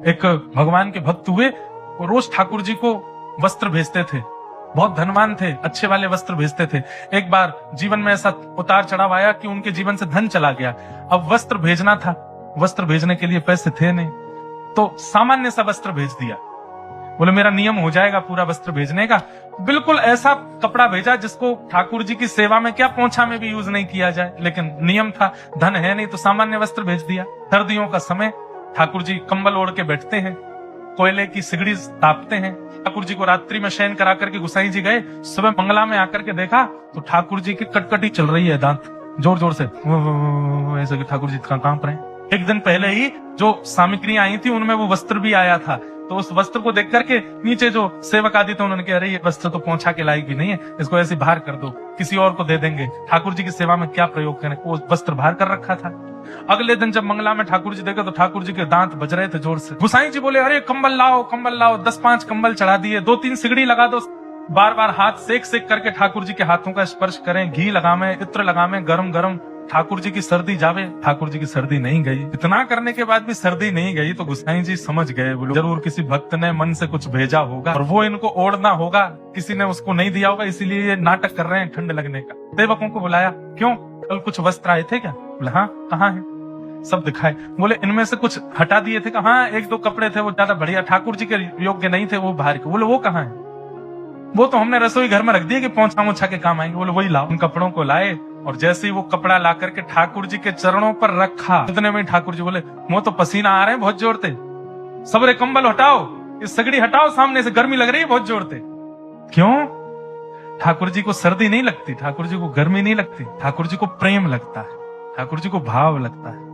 एक भगवान के भक्त हुए, वो रोज ठाकुर जी को वस्त्र भेजते थे, बहुत धनवान थे, अच्छे वाले वस्त्र भेजते थे। एक बार जीवन में ऐसा उतार चढ़ाव आया कि उनके जीवन से धन चला गया। अब वस्त्र भेजना था, वस्त्र भेजने के लिए पैसे थे नहीं, तो सामान्य सा वस्त्र भेज दिया। बोले मेरा नियम हो जाएगा पूरा वस्त्र भेजने का। बिल्कुल ऐसा कपड़ा भेजा जिसको ठाकुर जी की सेवा में क्या पोंछा में भी यूज नहीं किया जाए, लेकिन नियम था, धन है नहीं तो सामान्य वस्त्र भेज दिया। सर्दियों का समय, ठाकुर जी कंबल ओढ़ के बैठते हैं, कोयले की सिगड़ी तापते हैं। ठाकुर जी को रात्रि में शयन करा करके गुसाई जी गए, सुबह मंगला में आकर के देखा तो ठाकुर जी की कटकटी चल रही है, दांत जोर जोर से ऐसे ठाकुर जी कांप रहे हैं। एक दिन पहले ही जो सामग्रियां आई थी उनमें वो वस्त्र भी आया था, तो उस वस्त्र को देख करके नीचे जो सेवक आदि थे उन्होंने कहा अरे ये वस्त्र तो पोंछा के लायक भी नहीं है, इसको ऐसे बाहर कर दो, किसी और को दे देंगे, ठाकुर जी की सेवा में क्या प्रयोग करें। वो वस्त्र बाहर कर रखा था। अगले दिन जब मंगला में ठाकुर जी देखा तो ठाकुर जी के दांत बज रहे थे जोर से। गुसाई जी बोले अरे कंबल लाओ, कंबल लाओ। 10-5 कंबल चढ़ा दिए, 2-3 सिगड़ी लगा दो, बार बार हाथ सेक सेक करके ठाकुर जी के हाथों का स्पर्श करें, घी लगावे, इत्र लगावे, गरम गरम, ठाकुर जी की सर्दी जावे। ठाकुर जी की सर्दी नहीं गई। इतना करने के बाद भी सर्दी नहीं गई तो गुसाई जी समझ गए, बोलो जरूर किसी भक्त ने मन से कुछ भेजा होगा और वो इनको ओढ़ना होगा, किसी ने उसको नहीं दिया होगा, इसीलिए ये नाटक कर रहे हैं ठंड लगने का। सेवकों को बुलाया, क्यों कल कुछ वस्त्र आए थे क्या? बोले हाँ, कहाँ है? सब दिखाए। बोले इनमें से कुछ हटा दिए थे? हाँ, 1-2 कपड़े थे वो ज्यादा बढ़िया ठाकुर जी के योग्य नहीं थे, वो बाहर के। बोले वो कहाँ है? वो तो हमने रसोई घर में रख दिए कि पोंछा मोछा के काम आएंगे। बोले वही लाओ। उन कपड़ों को लाए और जैसे ही वो कपड़ा ला करके ठाकुर जी के चरणों पर रखा, इतने में ठाकुर जी बोले मुंह तो पसीना आ रहे हैं बहुत जोर से, सबरे कंबल हटाओ, इस सगड़ी हटाओ सामने से, गर्मी लग रही है बहुत जोर से। क्यों? ठाकुर जी को सर्दी नहीं लगती, ठाकुर जी को गर्मी नहीं लगती, ठाकुर जी को प्रेम लगता है, ठाकुर जी को भाव लगता है।